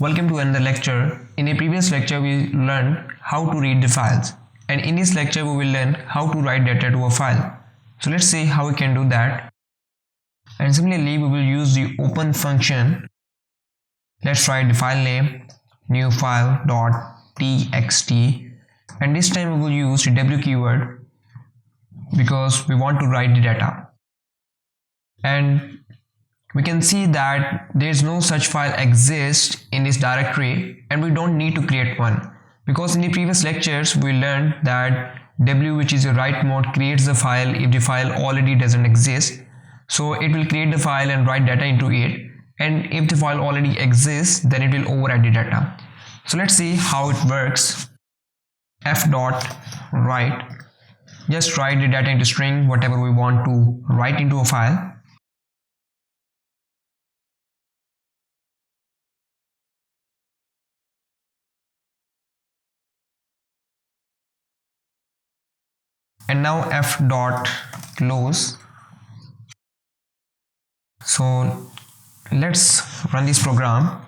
Welcome to another lecture. In a previous lecture we learned how to read the files, and in this lecture we will learn how to write data to a file. So let's see how we can do that. And similarly we will use the open function. Let's write the file name new file.txt, and this time we will use the w keyword because we want to write the data. And we can see that there is no such file exists in this directory, and we don't need to create one because in the previous lectures we learned that w, which is a write mode, creates the file if the file already doesn't exist. So it will create the file and write data into it, and if the file already exists then it will override the data. So let's see how it works. f.write, just write the data into string, whatever we want to write into a file. And now f.close. So let's run this program.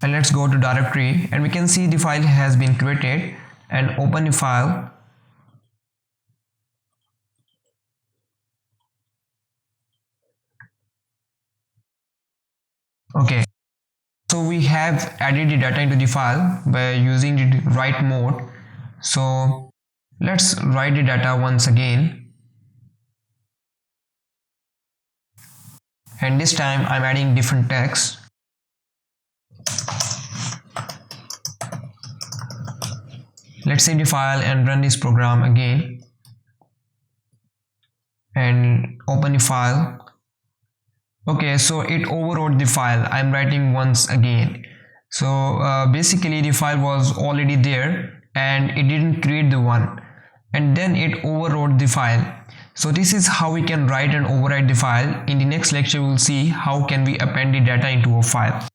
And let's go to directory, and we can see the file has been created, and open the file. Okay, so we have added the data into the file by using the write mode. So let's write the data once again, and this time I'm adding different text. Let's save the file and run this program again, and open the file. Okay, so it overwrote the file. I'm writing once again. So basically the file was already there and it didn't create the one, and then it overwrote the file. So this is how we can write and overwrite the file. In the next lecture we'll see how can we append the data into a file.